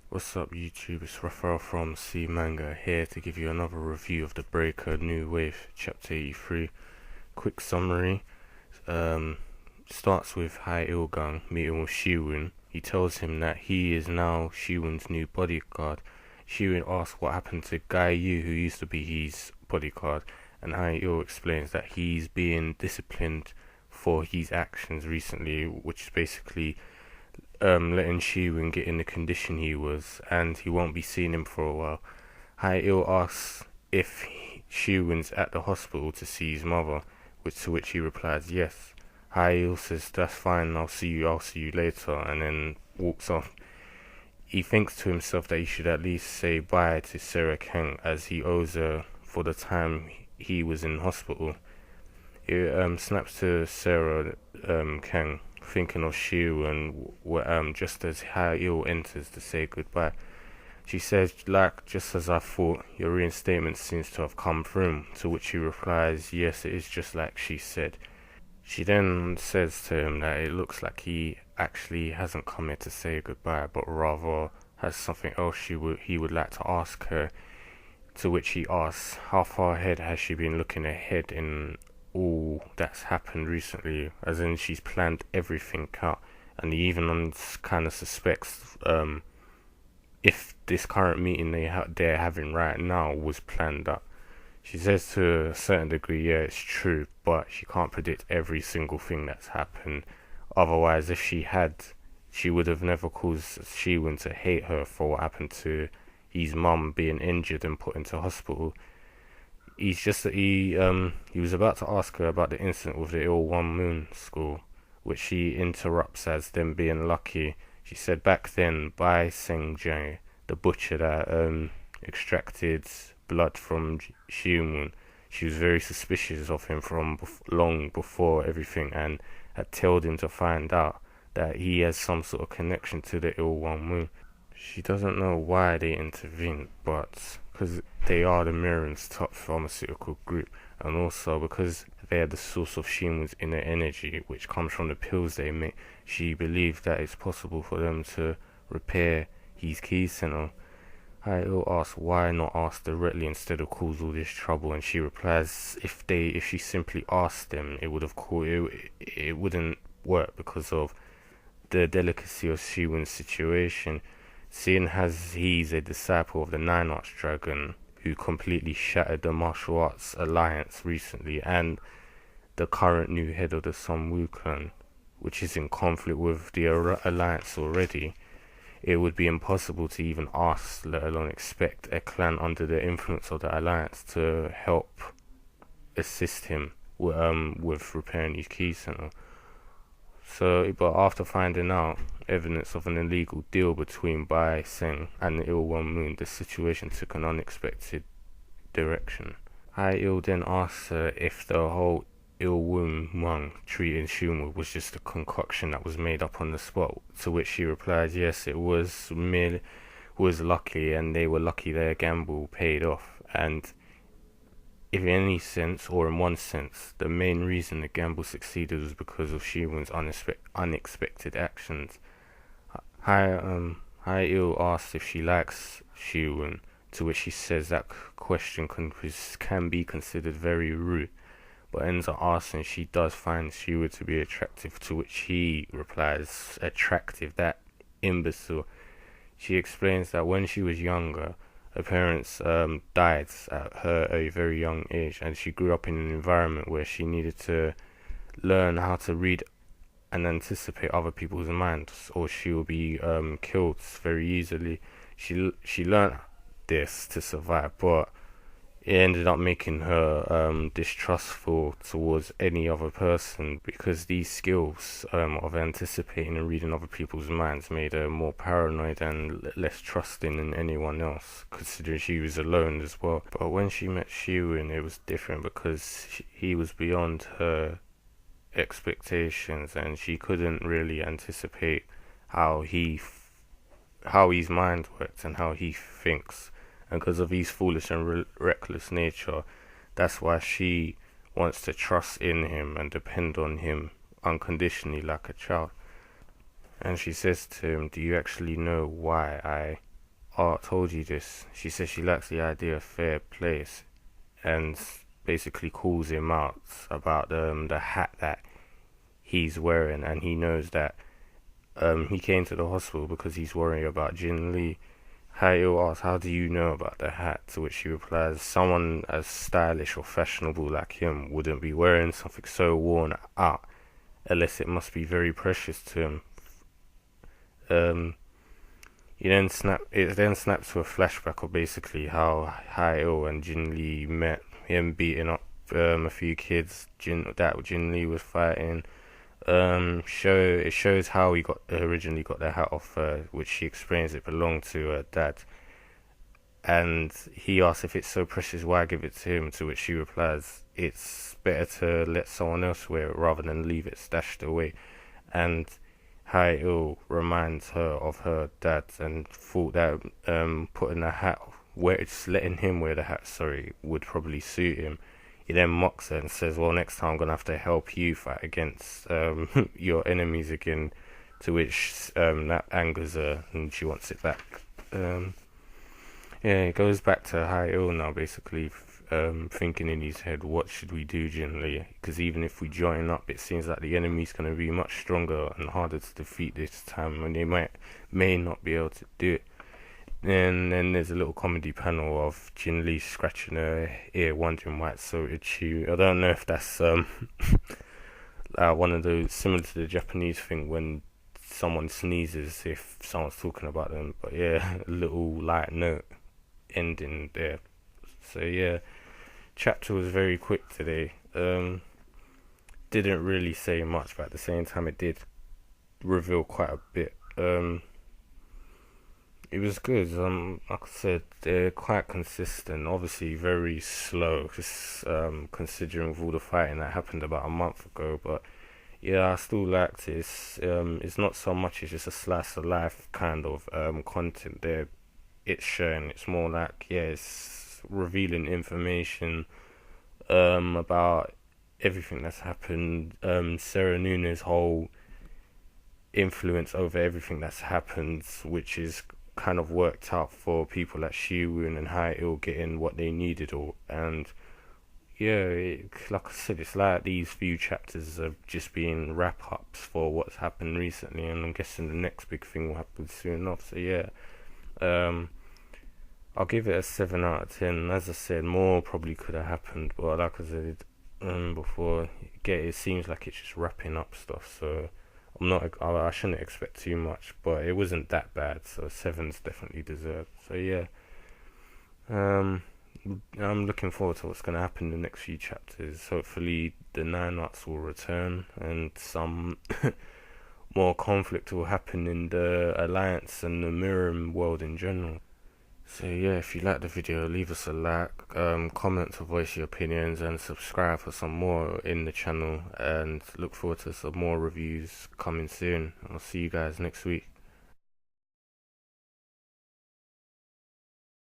What's up YouTube, it's Raphael from C Manga here to give you another review of The Breaker New Wave Chapter 83. Quick summary, um, starts with Hae-il-gang meeting with Shi-Woon. He tells him that he is now Shi-Woon's new bodyguard. Shi-Woon asks what happened to Gyu, who used to be his bodyguard, and Hae-il explains that he's being disciplined for his actions recently, which is basically letting Shi-Woon get in the condition he was, and he won't be seeing him for a while. Hae-il asks if Shi-Woon's at the hospital to see his mother, to which he replies yes. Hae-il says that's fine, I'll see you later, and then walks off. He thinks to himself that he should at least say bye to Sarah Kang, as he owes her for the time he was in hospital. He snaps to Sarah Kang, thinking of Shi-Woon, just as Hae-il enters to say goodbye. She says, just as I thought, your reinstatement seems to have come through, to which he replies, yes, it is just like she said. She then says to him that it looks like he actually hasn't come here to say goodbye, but rather has something else he would like to ask her, to which he asks, how far ahead has she been looking ahead in all that's happened recently, as in she's planned everything out, and he even kind of suspects if this current meeting they're having right now was planned up. She says to a certain degree, yeah, it's true, but she can't predict every single thing that's happened. Otherwise, if she had, she would have never caused Shi-Woon to hate her for what happened to his mum being injured and put into hospital. He was about to ask her about the incident with the Il-1 Moon school, which she interrupts as them being lucky. She said back then, by Seng-jae, the butcher that extracted blood from Shi-Woon, she was very suspicious of him from long before everything, and had told him to find out that he has some sort of connection to the Il-1 Moon. She doesn't know why they intervened, but because they are the Mirren's top pharmaceutical group, and also because they are the source of Shi-Woon's inner energy, which comes from the pills they make, she believed that it's possible for them to repair his key center. Hae-il asks why not ask directly instead of cause all this trouble, and she replies if she simply asked them, it wouldn't work because of the delicacy of Shi-Woon's situation, seeing as he's a disciple of the Nine Arts Dragon who completely shattered the martial arts alliance recently, and the current new head of the Sun-Woo clan, which is in conflict with the alliance already. It would be impossible to even ask, let alone expect, a clan under the influence of the alliance to help assist him with repairing his key center. So, but after finding out evidence of an illegal deal between Bai Seng and the Il-1 Moon, the situation took an unexpected direction. Hae-il then asks her if the whole Il-1 Moon treating Shi-Woon was just a concoction that was made up on the spot, to which she replies yes, it was lucky, and they were lucky their gamble paid off, and if in any sense, or in one sense, the main reason the gamble succeeded was because of Shi-Woon's unexpected actions. Hae-il asks if she likes Shi-Woon, to which she says that question can be considered very rude, but ends up asking if she does find Shi-Woon to be attractive, to which he replies, attractive, that imbecile. She explains that when she was younger, her parents died at a very young age, and she grew up in an environment where she needed to learn how to read and anticipate other people's minds, or she will be killed very easily. She learned this to survive, but it ended up making her distrustful towards any other person, because these skills of anticipating and reading other people's minds made her more paranoid and less trusting in anyone else, considering she was alone as well. But when she met Shi-Woon, it was different, because he was beyond her expectations, and she couldn't really anticipate how his mind works and how he thinks. And because of his foolish and reckless nature, that's why she wants to trust in him and depend on him unconditionally like a child. And she says to him, do you actually know why I Art told you this. She says she likes the idea of fair place, and basically calls him out about the hat that he's wearing, and he knows that he came to the hospital because he's worrying about Jin-Lee. Hae-il asks, how do you know about the hat? To which she replies, someone as stylish or fashionable like him wouldn't be wearing something so worn out unless it must be very precious to him. It then snaps to a flashback of basically how Hae-il and Jin-Lee met, him beating up a few kids that Jin-Lee was fighting. It shows how he originally got the hat off her, which she explains it belonged to her dad. And he asks if it's so precious, why give it to him? To which she replies, it's better to let someone else wear it rather than leave it stashed away. And Hae-il reminds her of her dad and thought that putting a hat, letting him wear the hat, would probably suit him. He then mocks her and says, well, next time I'm going to have to help you fight against your enemies again, to which that angers her and she wants it back. It goes back to Hae-il now, basically thinking in his head, what should we do, Jin-Lee? Because even if we join up, it seems like the enemy's going to be much stronger and harder to defeat this time, and they may not be able to do it. And then there's a little comedy panel of Jin-Lee scratching her ear, wondering why it's so itchy. I don't know if that's one of those, similar to the Japanese thing when someone sneezes if someone's talking about them. But yeah, a little light note ending there. So yeah, chapter was very quick today. Didn't really say much, but at the same time it did reveal quite a bit. It was good. Like I said, they're quite consistent. Obviously, very slow, just considering all the fighting that happened about a month ago. But yeah, I still liked it. It's not so much. It's just a slice of life kind of content there. It's showing. It's more like it's revealing information about everything that's happened. Sarah Nunes' whole influence over everything that's happened, which is kind of worked out for people like Shi-Woon and Hae-il getting what they needed, and yeah, like I said, it's like these few chapters have just been wrap-ups for what's happened recently, and I'm guessing the next big thing will happen soon enough. So yeah, I'll give it a 7 out of 10. As I said, more probably could have happened, but like I said before, it seems like it's just wrapping up stuff, so I shouldn't expect too much, but it wasn't that bad, so 7's definitely deserved. So yeah, I'm looking forward to what's going to happen in the next few chapters. Hopefully the 9 arcs will return and some more conflict will happen in the Alliance and the Mirror world in general. So yeah, if you like the video, leave us a like, comment to voice your opinions, and subscribe for some more in the channel, and look forward to some more reviews coming soon. I'll see you guys next week.